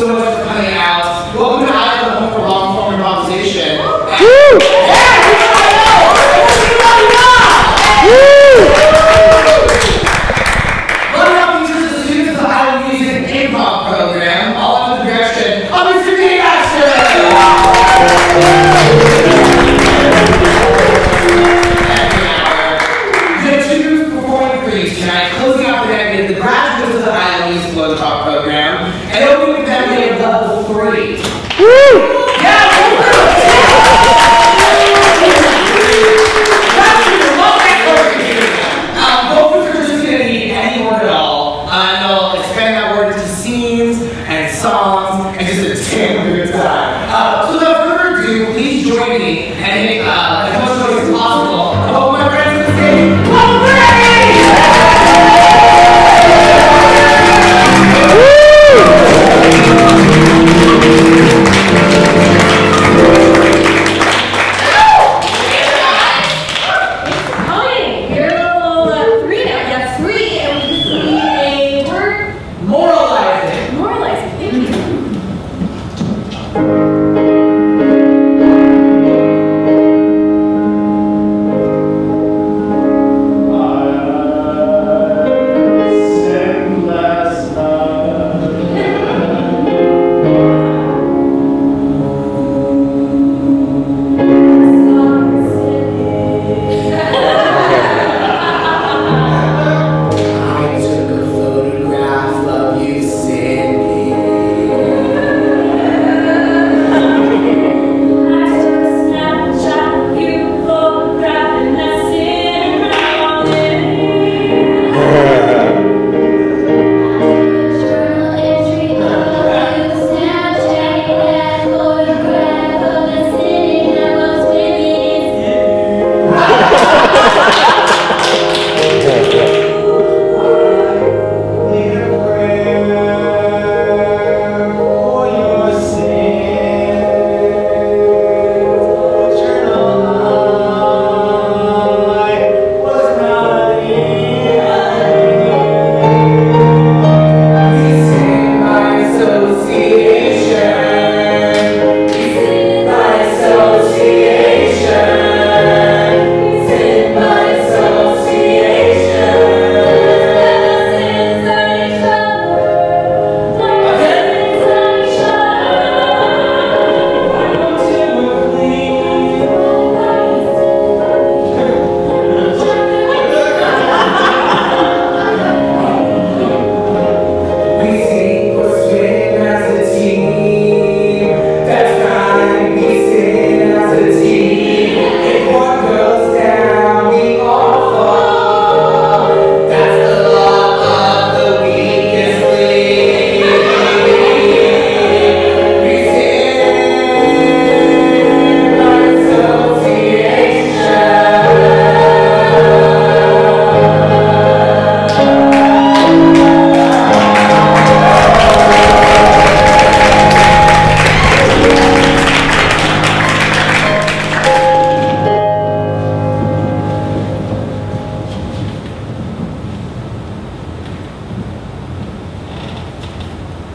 so much for coming out. Welcome to Iowa Home for Long Form Improvisation. Improv program, all under the direction of Mr. Master. Every hour. We have two performing for you tonight, closing out the decade, the graduates of the Iowa Youth Improv program, and opening them in level 3. Woo! Yeah! Vocals are just going to need any word at all. And they'll expand that word into scenes and songs and just a damn good time. So without further ado, please join me and make as much noise as possible. I hope my friends can say, Moralizing. Moralizing, thank you.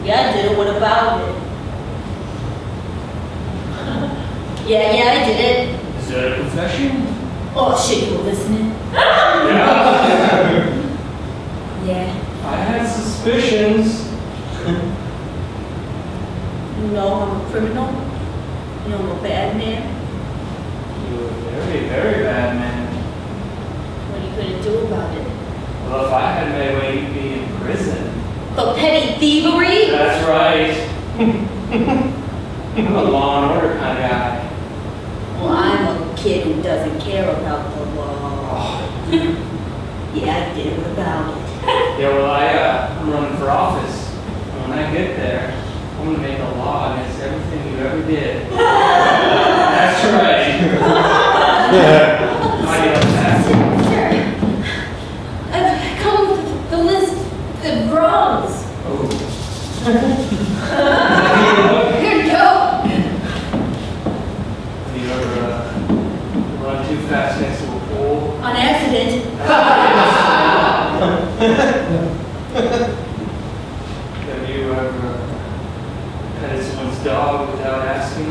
Yeah, I did it. What about it? Yeah, I did it. Is that a confession? Oh shit, you were listening? Yeah. Yeah. I had suspicions. You know I'm a criminal. You know I'm a bad man. You're a very, very bad man. What are you gonna do about it? Well, if I had my way, you'd be in prison. For petty thievery? That's right. I'm a law and order kind of guy. Well, I'm a kid who doesn't care about the law. Oh. Yeah, I did. What about it? Yeah, well, I'm running for office. And when I get there, I'm going to make a law against everything you ever did. That's right. How do you like that? Sure. I've come with the list of wrongs. Oh. Here you go. Have you ever run too fast next to a pool? On accident. Have you ever petted someone's dog without asking.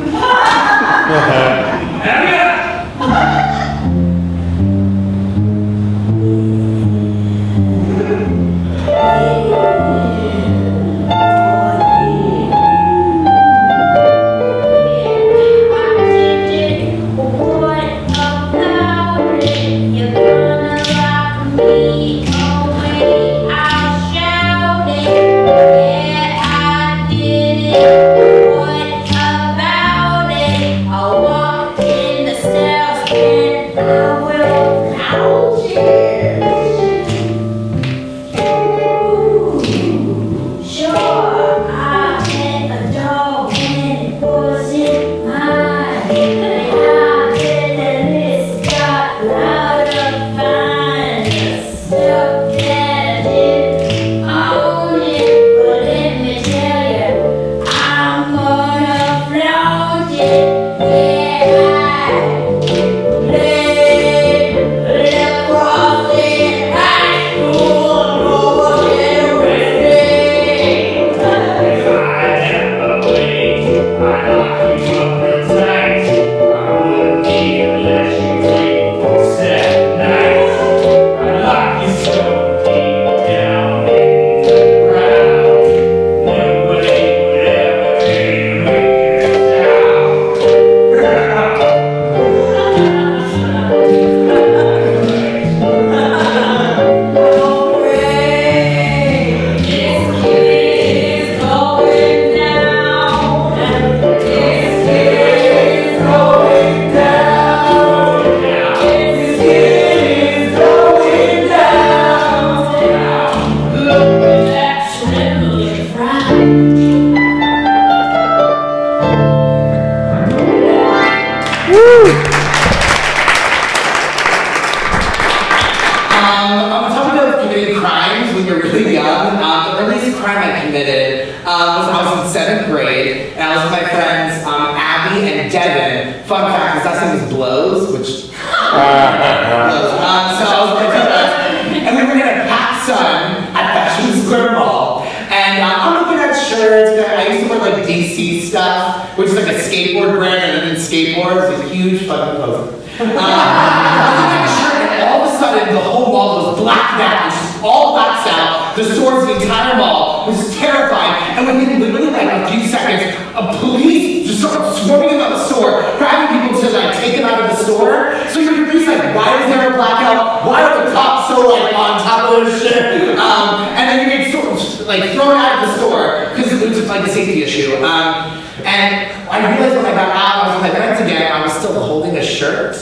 I'm talking about committing crimes when you're really young. The earliest crime I committed was I was in 7th grade, and I was with my friends Abby and Devin. Fun fact, his last name was Blows, which Blows. So I was with them, and we were in a packed sun at Fashion Square Mall. And I'm looking at shirts. I used to wear like DC stuff, which is like a skateboard brand, and then skateboards, a huge fucking poser. I was looking at a shirt, and all of a sudden the whole mall was blacked out, which is all blacked out. The stores, the entire mall was terrifying. And within literally like a few seconds, police just started swarming into the store, grabbing people to like take them out of the store. So you're confused, like, why is there a blackout? Why are the cops so like on top of this shit? And then you get like thrown out of the store because it was just like a safety issue. And I realized when I got out, I was with my parents again, I was still holding a shirt.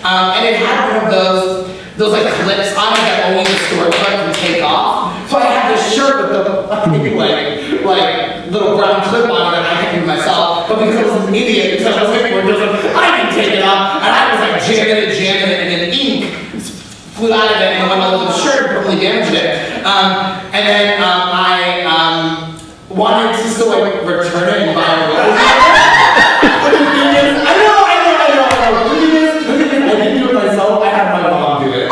And it had one of those like clips on it that only the store clerk can take off. So I had this shirt with the like little brown clip on it that I had made myself. But because I was an idiot, because I was waiting for it, I didn't take it off. And I was like jamming it, and then ink flew out of it and went all over the shirt, probably damaged it. And then I wanted to still like return it and buy it. But the thing is, I know. The thing is, I didn't do it myself. I had my mom do it.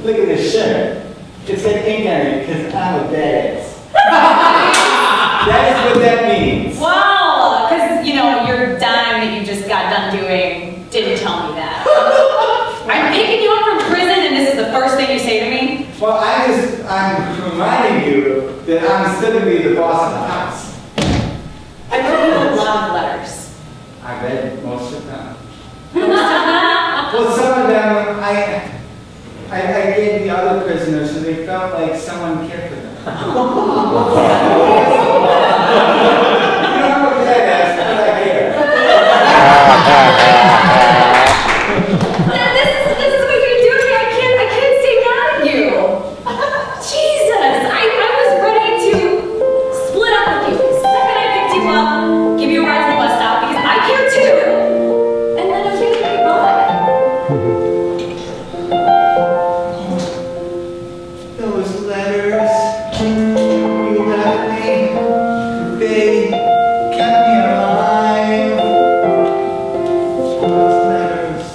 Look at this shirt. It's got ink on it because I'm a badass. That is what that means. Wow, because you know your dime that you just got done doing didn't tell me that. I'm picking you up from prison, and this is the first thing you say to me. Well, I'm reminding you that I'm still gonna be the boss of the house. I wrote you a lot of letters. I read most of them. Well, some of them I gave the other prisoners so they felt like someone cared for them. You know, I'm a badass, but I care. This is what you're doing. I can't stay mad at you. Jesus, I was ready to split up with you. The second I picked you up, give you a ride to the bus stop because I care too. And then I was gonna get goodbye. Those letters you left me, they kept me alive. Those letters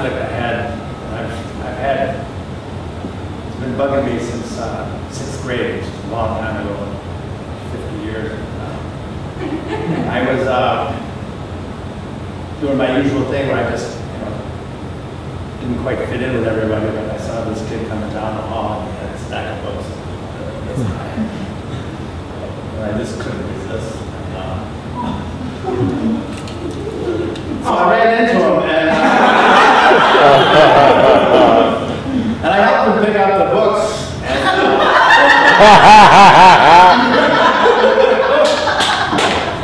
conflict I had, and I've had, it's been bugging me since 6th grade, which is a long time ago, 50 years. I was doing my usual thing where I just, didn't quite fit in with everybody, but I saw this kid coming down the hall and he had a stack of books. And I just couldn't resist. So I ran into him and I helped him pick out the books.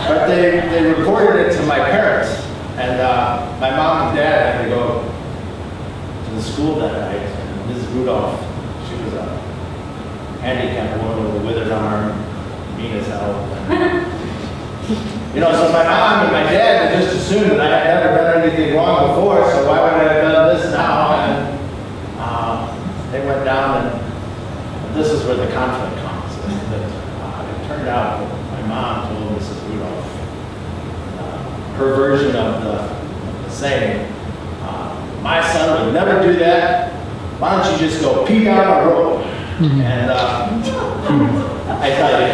But they reported it to my parents, and my mom and dad had to go to the school that night. And Mrs. Rudolph, she was a handicapped woman with a withered arm, mean as hell. So my mom and my dad had just assumed that I had never done anything wrong before, so why would I have done this now? And they went down, and this is where the conflict comes. It turned out that my mom told Mrs. Rudolph her version of the saying, my son would never do that. Why don't you just go pee down the road? And I tell you,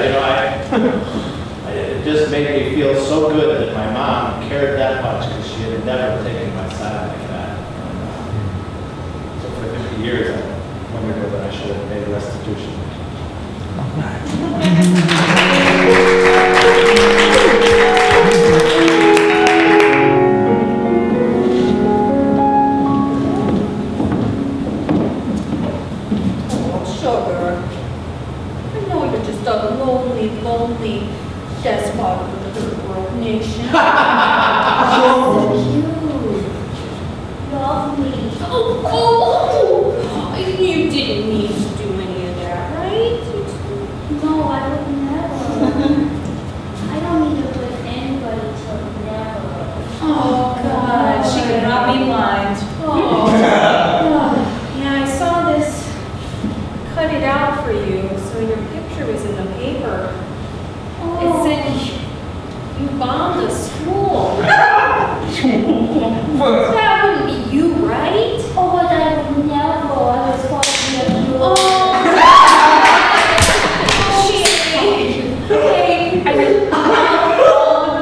it just made me feel so good that my mom cared that much because she had never taken my side like that. So for 50 years, I wondered whether I should have made restitution. Lonely, despot of the world nation. So cute. Love me. You didn't mean to do any of that, right? No, I would never. I don't need to put anybody till never. Oh, God. She could not be blind. Oh. Yeah, I saw this. Cut it out for you, so your picture was in the paper. It said you bombed a school. That wouldn't be you, right? Oh, but I would never. I was supposed to be a you. Oh, Hey, I mean,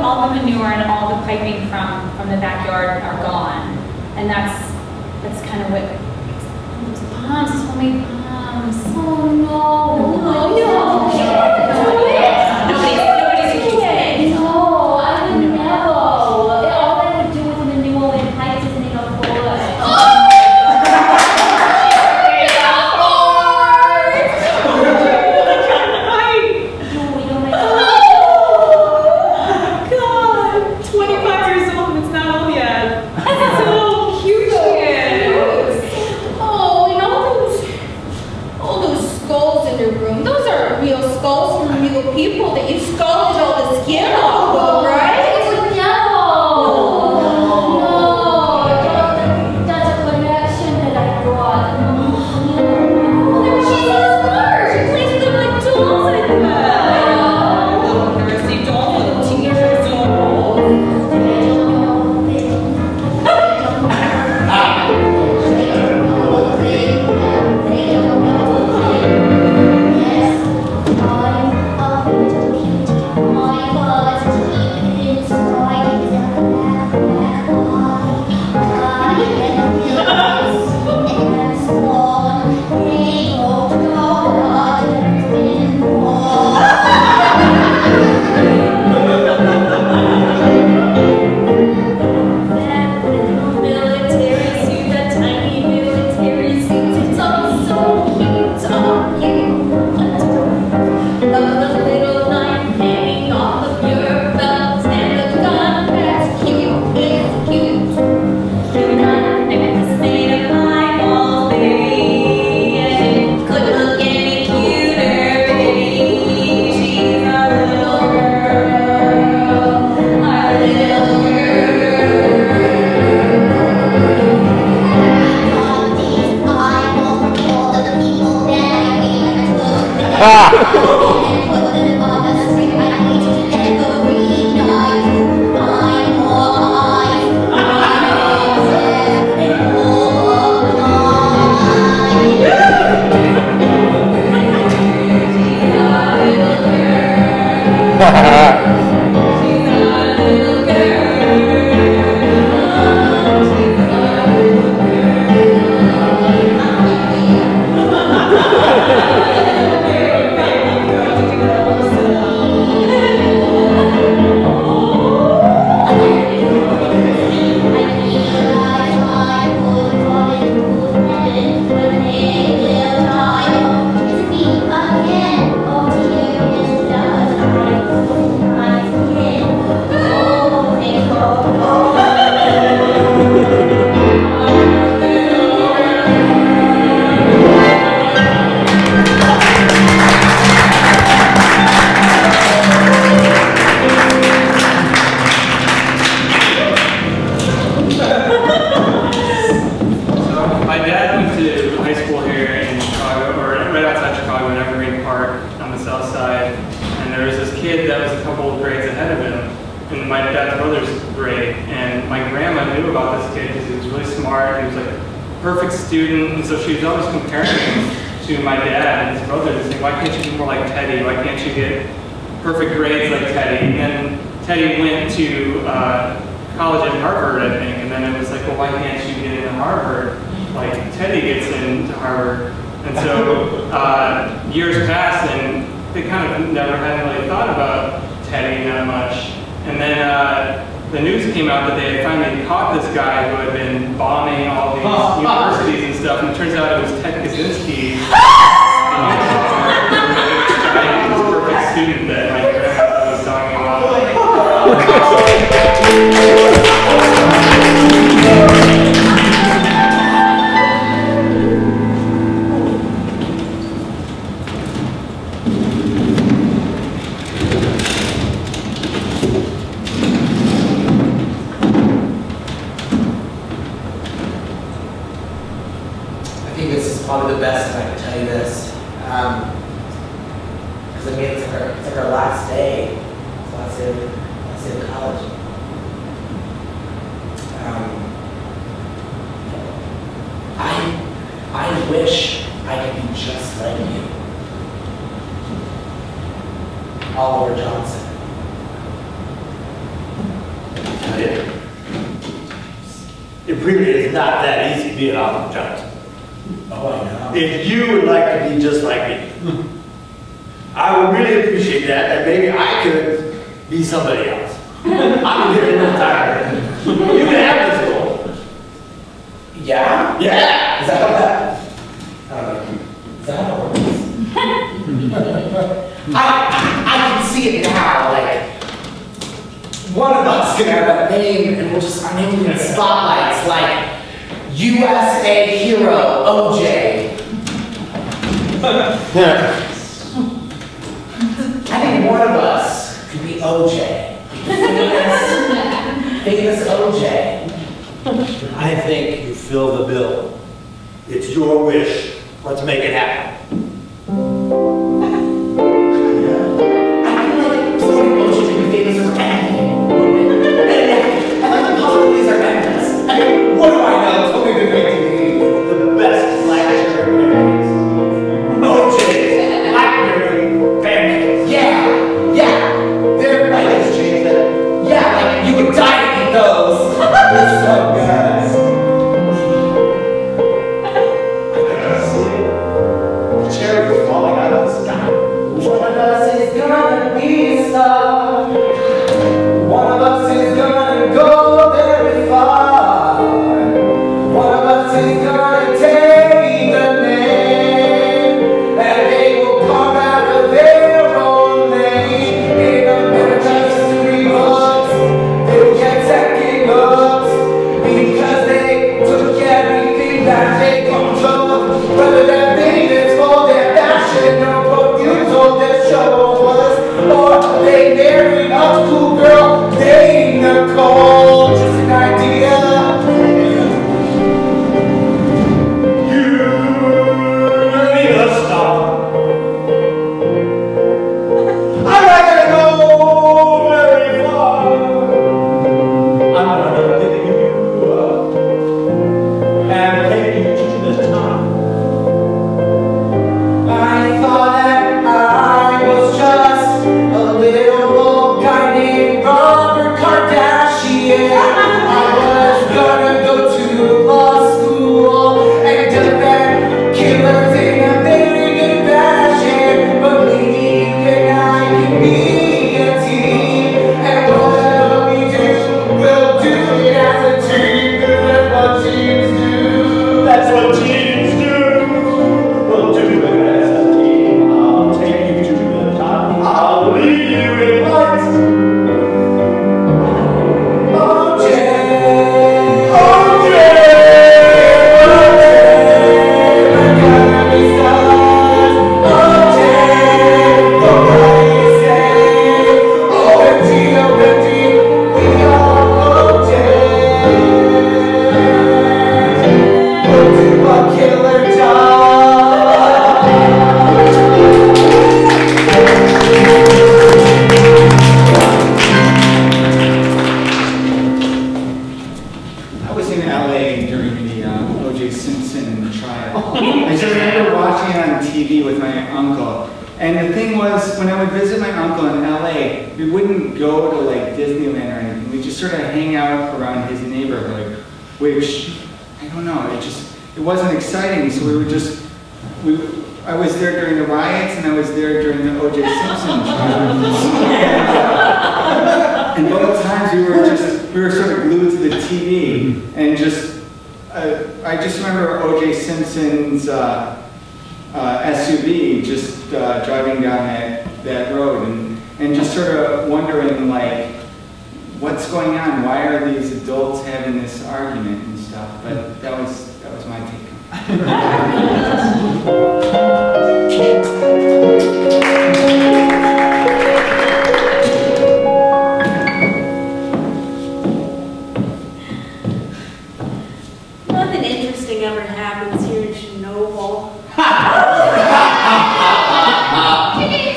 all the manure and all the piping from the backyard are gone, and that's kind of what those bombs, homemade bombs. oh no. People that you scalded all the skin off of, right? That's a connection that I brought. She's so smart. She plays with them like dolls like that. the received all for the teenagers. Ah! dad's brother's grade, and my grandma knew about this kid because he was really smart. He was like a perfect student, and so she was always comparing him to my dad and his brother, and saying, "Why can't you be more like Teddy? Why can't you get perfect grades like Teddy?" And then Teddy went to college at Harvard, I think, and then it was like, "Well, why can't you get into Harvard like Teddy gets into Harvard?" And so years passed, and they kind of never had really thought about Teddy that much. And then the news came out that they had finally caught this guy who had been bombing all these universities and stuff, and it turns out it was Ted Kaczynski, this perfect student that my grandma was talking about. Probably the best if I could tell you this, because I mean it's like our last day, last day of college. I wish I could be just like you, Oliver Johnson. It really is not that easy being Oliver Johnson. Oh, I know. If you would like to be just like me, I would really appreciate that, and maybe I could be somebody else. I'm getting a little tired. You can have this goal. Yeah? Yeah. Is that how that? I don't know. Is that how it works? I can see it now. Like one of us can have that name, and we'll just our name will be in spotlights, like USA hero OJ. I think one of us could be OJ. Famous OJ. I think you fill the bill. It's your wish. Let's make it happen. I feel like somebody OJ could be famous for anything. I think the possibilities are endless. I mean, what do I know? It's only been way too easy. The best lecture pancakes. OJ's Blackberry pancakes. Yeah. They're like, yeah, like you would die to eat those. They're so good. The cherry was falling out of the sky. One of us is gonna be a star. One of us is gonna go very far. One of us is gonna take the name, and they will carve out of their own name. In America's history books, they'll get second looks because they took everything that they controlled, whether their business or their passion or produce or their show was, or they married a cool girl named Nicole. Just an idea. You need a stop. I'm not gonna go very far. I'm gonna pick you up and take you to the top. I thought that I was just a little guy. Simpson trial. I just remember watching it on TV with my uncle. And the thing was, when I would visit my uncle in LA, we wouldn't go to like Disneyland or anything. We'd just sort of hang out around his neighborhood, which, I don't know, it wasn't exciting. So we would just, I was there during the riots and I was there during the O.J. Simpson trial. And both times we were sort of glued to the TV and just, I just remember O.J. Simpson's SUV just driving down that road and just sort of wondering like, what's going on? Why are these adults having this argument and stuff? But that was my take. Nothing interesting ever happens here in Chernobyl.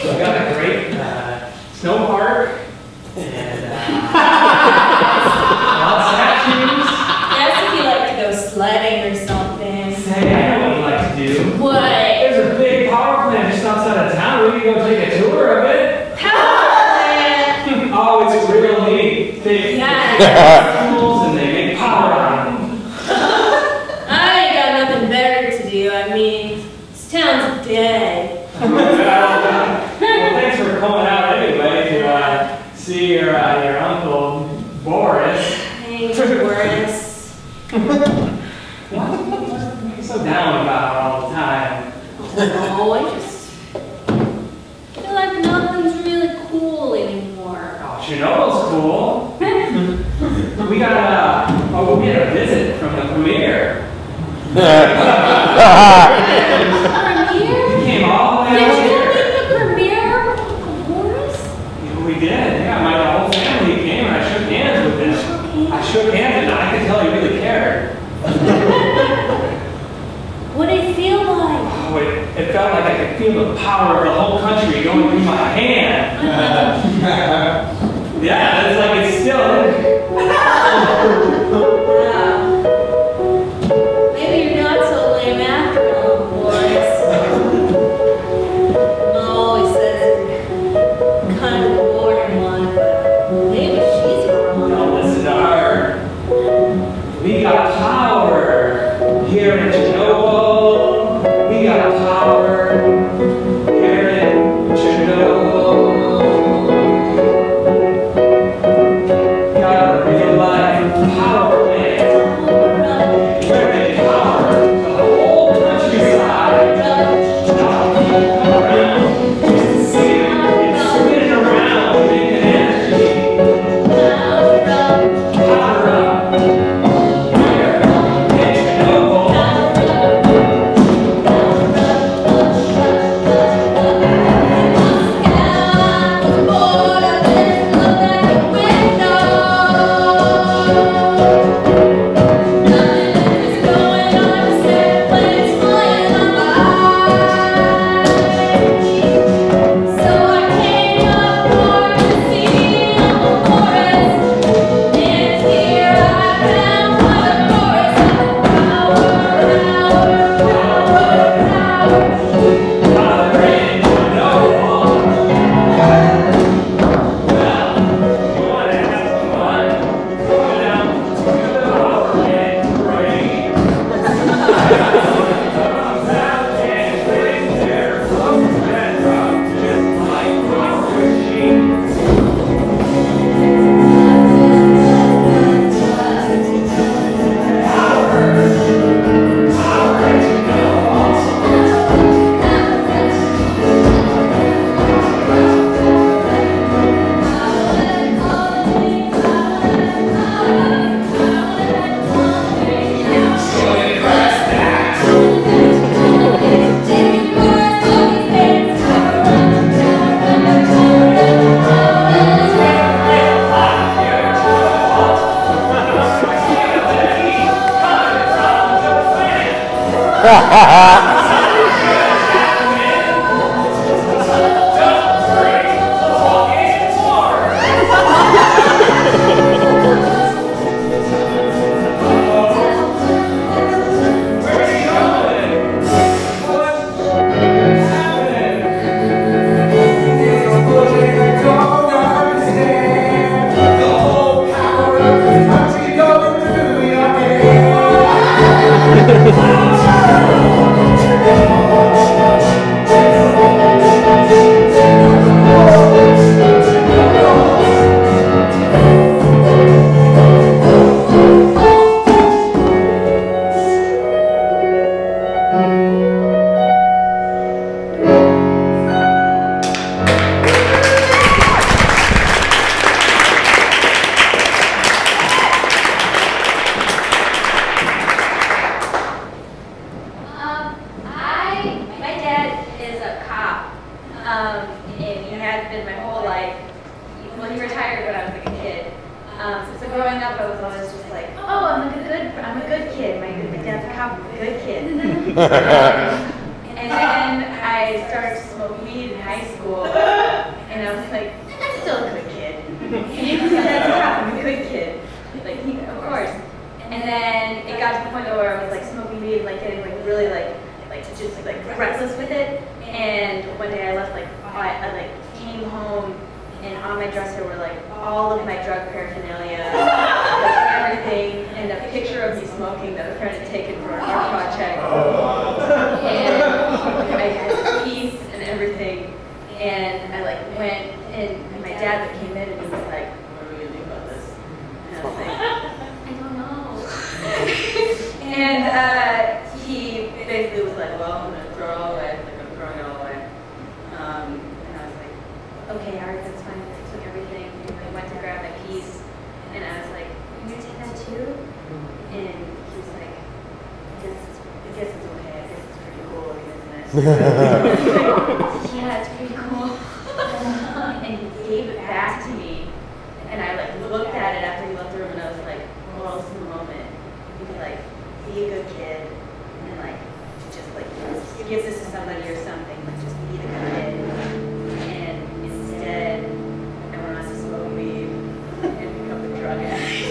So we got a great snow park and statues. Yes, if you like to go sledding or something. Say, I know what you like to do. What? There's a big power plant just outside of town. We can go take a tour of it. Power plant! Oh, it's real neat. They Yeah. tools and they make power out of them. I ain't got nothing better to do. I mean, this town's dead. Well, thanks for coming out anyway to see your uncle Boris. Thanks, Boris. What are you so down about all the time? Oh, I just feel like nothing's really cool anymore. Oh, Chernobyls cool. We got a visit from the premiere. Premiere? We came all the way Did over you here. meet the premiere, Uncle Boris? We did, yeah. My whole family came and I shook hands with him. I shook hands and I could tell he really cared. What did it feel like? Oh, it felt like I could feel the power of the whole country going through my hand. Yeah, it's like it's still Wow. Maybe you're not so lame after all, Boris. Mom always says you're kind of a boring one, but maybe she's wrong. Don't listen to her. We got power here in Chernobyl. We got power here in Chernobyl. Got a real life power plant. Where they power the whole countryside. Stop coming around. Just to see it spinning around, making energy. Power up. Here in Chernobyl. Where kid. And then I started to smoke weed in high school, and I was like, I'm still a good kid. And you can say that's how I'm a good kid. Like, of course. And then it got to the point where I was like smoking weed, like getting like really like just like reckless with it. And one day I left I like came home, and on my dresser were like all of my drug paraphernalia, like everything, and a picture of me smoking that a friend had taken for our project. And I had keys and everything, and I like went, and my dad came in and he was like, "What are we gonna do about this?" And I was like, "I don't know." And he basically was like, "Well, I'm gonna throw it all away. Like, I'm throwing it all away." And I was like, "Okay, all right, that's fine." I took everything and I went to grab my keys, and I was like, "Can you take that too?" And he was like, I guess it's okay. I guess it's pretty cool, isn't it? Yeah, it's pretty cool. And he gave it back to me, and I like looked at it after he left the room, and I was like, "Well, this is the moment. You can like be a good kid, and like just like give this to somebody or something. Like just be the good kid." And instead, I went on to smoke weed and become a drug addict.